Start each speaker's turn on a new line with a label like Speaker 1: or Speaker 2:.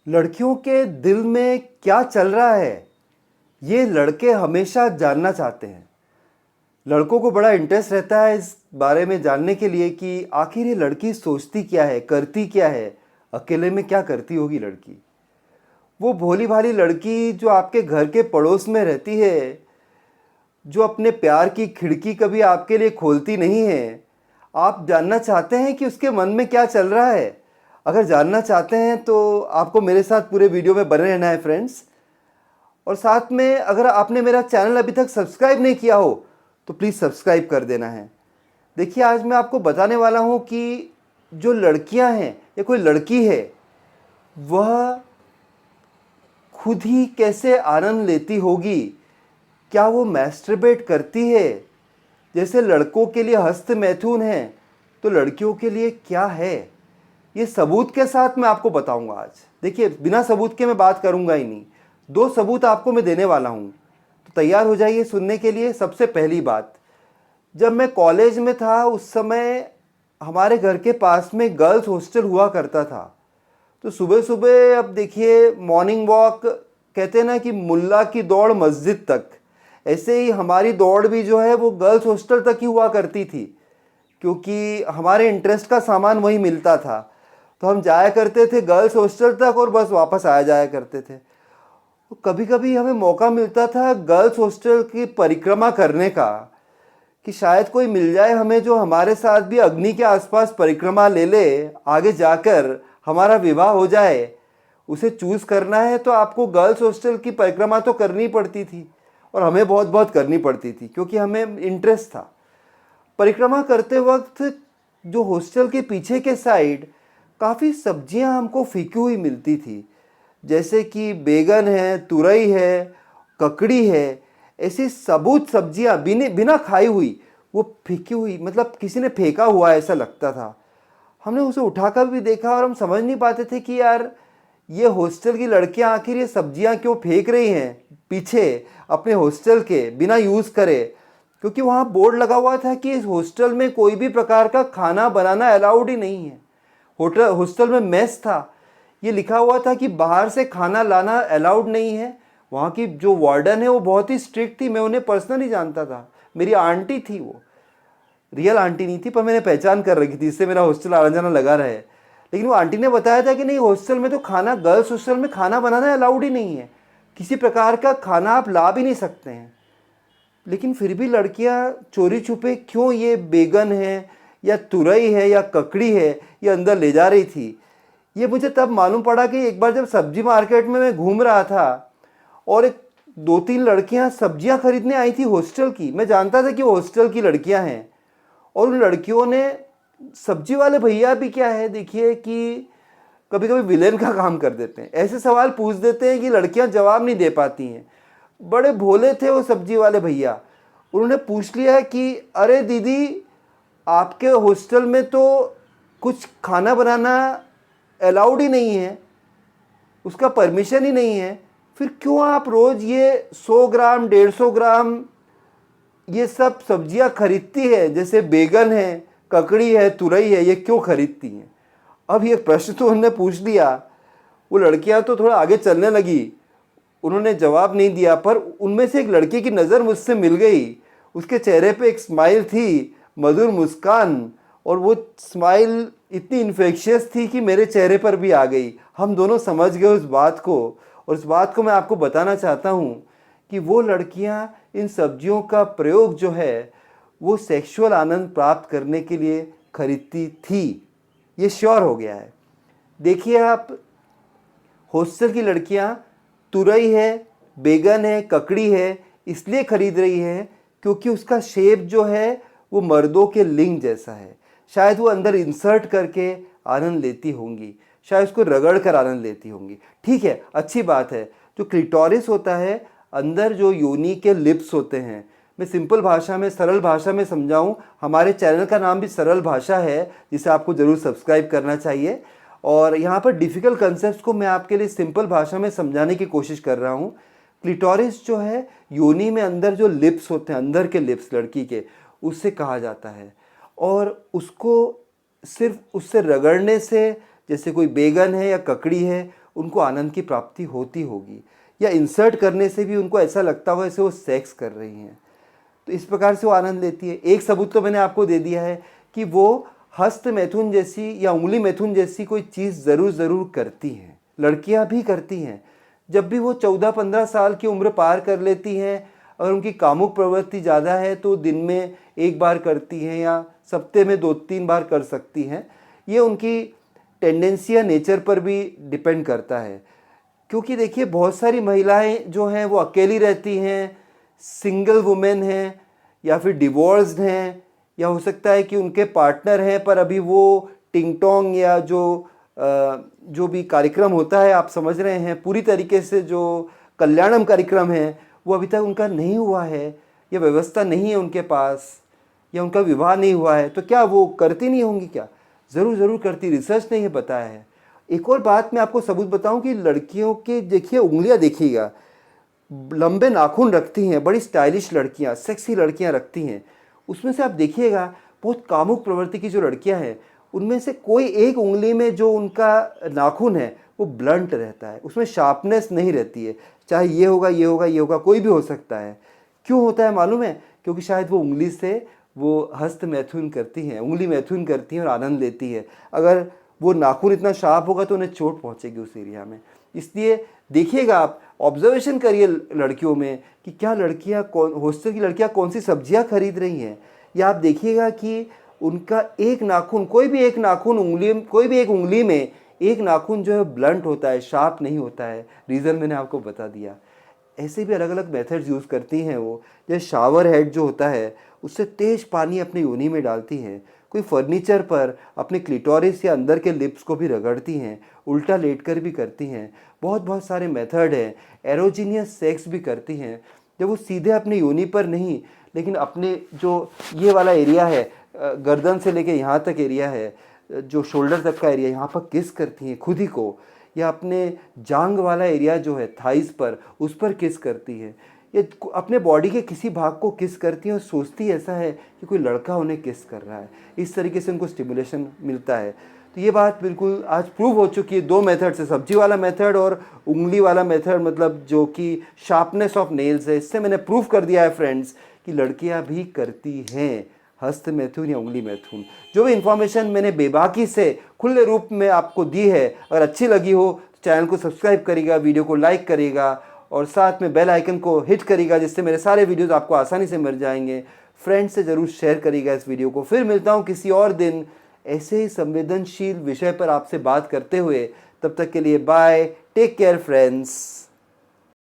Speaker 1: लड़कियों के दिल में क्या चल रहा है, ये लड़के हमेशा जानना चाहते हैं। लड़कों को बड़ा इंटरेस्ट रहता है इस बारे में जानने के लिए कि आखिर ये लड़की सोचती क्या है, करती क्या है, अकेले में क्या करती होगी लड़की। वो भोली भाली लड़की जो आपके घर के पड़ोस में रहती है, जो अपने प्यार की खिड़की कभी आपके लिए खोलती नहीं है, आप जानना चाहते हैं कि उसके मन में क्या चल रहा है। अगर जानना चाहते हैं तो आपको मेरे साथ पूरे वीडियो में बने रहना है फ्रेंड्स। और साथ में अगर आपने मेरा चैनल अभी तक सब्सक्राइब नहीं किया हो तो प्लीज़ सब्सक्राइब कर देना है। देखिए, आज मैं आपको बताने वाला हूँ कि जो लड़कियाँ हैं या कोई लड़की है, वह खुद ही कैसे आनंद लेती होगी। क्या वो मैस्टरबेट करती है? जैसे लड़कों के लिए हस्त मैथुन है तो लड़कियों के लिए क्या है, ये सबूत के साथ मैं आपको बताऊंगा आज। देखिए, बिना सबूत के मैं बात करूंगा ही नहीं। दो सबूत आपको मैं देने वाला हूं, तो तैयार हो जाइए सुनने के लिए। सबसे पहली बात, जब मैं कॉलेज में था उस समय हमारे घर के पास में गर्ल्स हॉस्टल हुआ करता था। तो सुबह सुबह, अब देखिए, मॉर्निंग वॉक कहते हैं ना कि मुल्ला की दौड़ मस्जिद तक, ऐसे ही हमारी दौड़ भी जो है वो गर्ल्स हॉस्टल तक ही हुआ करती थी, क्योंकि हमारे इंटरेस्ट का सामान वहीं मिलता था। तो हम जाया करते थे गर्ल्स हॉस्टल तक और बस वापस आया जाया करते थे। तो कभी कभी हमें मौका मिलता था गर्ल्स हॉस्टल की परिक्रमा करने का, कि शायद कोई मिल जाए हमें जो हमारे साथ भी अग्नि के आसपास परिक्रमा ले ले, आगे जाकर हमारा विवाह हो जाए। उसे चूज़ करना है तो आपको गर्ल्स हॉस्टल की परिक्रमा तो करनी पड़ती थी, और हमें बहुत बहुत करनी पड़ती थी क्योंकि हमें इंटरेस्ट था। परिक्रमा करते वक्त जो हॉस्टल के पीछे के साइड काफ़ी सब्जियां हमको फीकी हुई मिलती थी, जैसे कि बैगन है, तुरई है, ककड़ी है। ऐसी सबूत सब्जियां बिना बिना खाई हुई, वो फीकी हुई, मतलब किसी ने फेंका हुआ ऐसा लगता था। हमने उसे उठाकर भी देखा और हम समझ नहीं पाते थे कि यार, ये हॉस्टल की लड़कियां आखिर ये सब्जियां क्यों फेंक रही हैं पीछे अपने हॉस्टल के, बिना यूज़ करे। क्योंकि वहाँ बोर्ड लगा हुआ था कि इस हॉस्टल में कोई भी प्रकार का खाना बनाना अलाउड ही नहीं है। होटल हॉस्टल में मेस था, ये लिखा हुआ था कि बाहर से खाना लाना अलाउड नहीं है। वहाँ की जो वार्डन है वो बहुत ही स्ट्रिक्ट थी, मैं उन्हें पर्सनली जानता था। मेरी आंटी थी, वो रियल आंटी नहीं थी पर मैंने पहचान कर रखी थी, इससे मेरा हॉस्टल आना जाना लगा रहे। लेकिन वो आंटी ने बताया था कि नहीं, हॉस्टल में तो खाना, गर्ल्स हॉस्टल में खाना बनाना अलाउड ही नहीं है, किसी प्रकार का खाना आप ला भी नहीं सकते हैं। लेकिन फिर भी लड़कियां चोरी छुपे क्यों ये बैगन है या तुरई है या ककड़ी है ये अंदर ले जा रही थी, ये मुझे तब मालूम पड़ा कि एक बार जब सब्जी मार्केट में मैं घूम रहा था और एक दो तीन लड़कियां सब्जियां खरीदने आई थी हॉस्टल की। मैं जानता था कि वो हॉस्टल की लड़कियां हैं, और उन लड़कियों ने, सब्जी वाले भैया भी क्या है देखिए कि कभी कभी विलेन का काम कर देते हैं, ऐसे सवाल पूछ देते हैं कि लड़कियां जवाब नहीं दे पाती हैं। बड़े भोले थे वो सब्जी वाले भैया। उन्होंने पूछ लिया कि अरे दीदी, आपके हॉस्टल में तो कुछ खाना बनाना अलाउड ही नहीं है, उसका परमिशन ही नहीं है, फिर क्यों आप रोज़ ये 100 ग्राम 150 ग्राम ये सब सब्जियां खरीदती है, जैसे बैगन है, ककड़ी है, तुरई है, ये क्यों खरीदती हैं? अब ये प्रश्न तो उन्होंने पूछ लिया। वो लड़कियां तो थोड़ा आगे चलने लगी, उन्होंने जवाब नहीं दिया, पर उनमें से एक लड़की की नज़र मुझसे मिल गई। उसके चेहरे पे एक स्माइल थी, मधुर मुस्कान, और वो स्माइल इतनी इन्फेक्शियस थी कि मेरे चेहरे पर भी आ गई। हम दोनों समझ गए उस बात को, और उस बात को मैं आपको बताना चाहता हूँ कि वो लड़कियाँ इन सब्जियों का प्रयोग जो है वो सेक्सुअल आनंद प्राप्त करने के लिए खरीदती थी, ये श्योर हो गया है। देखिए आप, हॉस्टल की लड़कियां तुरई है, बैगन है, ककड़ी है इसलिए खरीद रही है क्योंकि उसका शेप जो है वो मर्दों के लिंग जैसा है। शायद वो अंदर इंसर्ट करके आनंद लेती होंगी, शायद उसको रगड़ कर आनंद लेती होंगी। ठीक है, अच्छी बात है। जो क्लिटोरिस होता है, अंदर जो योनि के लिप्स होते हैं, मैं सिंपल भाषा में, सरल भाषा में समझाऊं, हमारे चैनल का नाम भी सरल भाषा है, जिसे आपको ज़रूर सब्सक्राइब करना चाहिए। और यहाँ पर डिफ़िकल्ट कंसेप्ट को मैं आपके लिए सिंपल भाषा में समझाने की कोशिश कर रहा हूँ। क्लिटोरिस जो है, योनि में अंदर जो लिप्स होते हैं, अंदर के लिप्स लड़की के, उससे कहा जाता है। और उसको सिर्फ उससे रगड़ने से, जैसे कोई बैगन है या ककड़ी है, उनको आनंद की प्राप्ति होती होगी, या इंसर्ट करने से भी उनको ऐसा लगता होगा जैसे वो सेक्स कर रही हैं, तो इस प्रकार से वो आनंद लेती है। एक सबूत तो मैंने आपको दे दिया है कि वो हस्त मैथुन जैसी या उंगली मैथुन जैसी कोई चीज़ ज़रूर करती हैं, लड़कियां भी करती हैं। जब भी वो 14-15 साल की उम्र पार कर लेती हैं, अगर उनकी कामुक प्रवृत्ति ज़्यादा है तो दिन में एक बार करती हैं या सप्ते में 2-3 बार कर सकती हैं। ये उनकी टेंडेंसी या नेचर पर भी डिपेंड करता है, क्योंकि देखिए बहुत सारी महिलाएं जो हैं वो अकेली रहती हैं, सिंगल वुमेन हैं, या फिर डिवोर्स्ड हैं, या हो सकता है कि उनके पार्टनर हैं पर अभी वो टिंग टोंग या जो भी कार्यक्रम होता है, आप समझ रहे हैं, पूरी तरीके से जो कल्याणम कार्यक्रम है वो अभी तक उनका नहीं हुआ है, या व्यवस्था नहीं है उनके पास, या उनका विवाह नहीं हुआ है, तो क्या वो करती नहीं होंगी? क्या ज़रूर करती, रिसर्च ने ये बताया है। एक और बात मैं आपको सबूत बताऊं कि लड़कियों के देखिए उंगलियां देखिएगा, लंबे नाखून रखती हैं, बड़ी स्टाइलिश लड़कियां, सेक्सी लड़कियां रखती हैं। उसमें से आप देखिएगा बहुत कामुक प्रवृत्ति की जो लड़कियां हैं, उनमें से कोई एक उंगली में जो उनका नाखून है वो ब्लंट रहता है, उसमें शार्पनेस नहीं रहती है। चाहे ये होगा, कोई भी हो सकता है। क्यों होता है मालूम है? क्योंकि शायद वो उंगली से वो हस्त मैथुन करती हैं, उंगली मैथुन करती हैं और आनंद लेती है। अगर वो नाखून इतना शार्प होगा तो उन्हें चोट पहुंचेगी उस एरिया में। इसलिए देखिएगा, आप ऑब्जर्वेशन करिए लड़कियों में कि क्या लड़कियां हॉस्टल की लड़कियां कौन सी सब्जियां खरीद रही हैं, या आप देखिएगा कि उनका एक नाखून, कोई भी एक उंगली में एक नाखून जो है ब्लंट होता है, शार्प नहीं होता है। रीज़न मैंने आपको बता दिया। ऐसे भी अलग अलग मेथड्स यूज़ करती हैं वो। जैसे शावर हेड जो होता है उससे तेज़ पानी अपनी योनि में डालती हैं, कोई फर्नीचर पर अपने क्लिटोरिस या अंदर के लिप्स को भी रगड़ती हैं, उल्टा लेटकर भी करती हैं। बहुत सारे मेथड हैं। एरोजीनियस सेक्स भी करती हैं, जब वो सीधे अपनी योनि पर नहीं, लेकिन अपने जो ये वाला एरिया है, गर्दन से लेके यहाँ तक एरिया है, जो शोल्डर तक का एरिया, यहाँ पर किस करती हैं खुद ही को, या अपने जांग वाला एरिया जो है थाइस पर, उस पर किस करती है, या अपने बॉडी के किसी भाग को किस करती हैं और सोचती ऐसा है कि कोई लड़का उन्हें किस कर रहा है। इस तरीके से उनको स्टिमुलेशन मिलता है। तो ये बात बिल्कुल आज प्रूव हो चुकी है। 2 मेथड से, सब्जी वाला मेथड और उंगली वाला मेथड, मतलब जो कि शार्पनेस ऑफ नेल्स है, इससे मैंने प्रूव कर दिया है फ्रेंड्स कि लड़कियां भी करती हैं हस्त मैथुन या उंगली मैथुन। जो भी इन्फॉर्मेशन मैंने बेबाकी से खुले रूप में आपको दी है, अगर अच्छी लगी हो तो चैनल को सब्सक्राइब करिएगा, वीडियो को लाइक करिएगा और साथ में बेल आइकन को हिट करिएगा, जिससे मेरे सारे वीडियोस आपको आसानी से मिल जाएंगे। फ्रेंड्स से ज़रूर शेयर करिएगा इस वीडियो को। फिर मिलता हूँ किसी और दिन ऐसे ही संवेदनशील विषय पर आपसे बात करते हुए। तब तक के लिए बाय, टेक केयर फ्रेंड्स।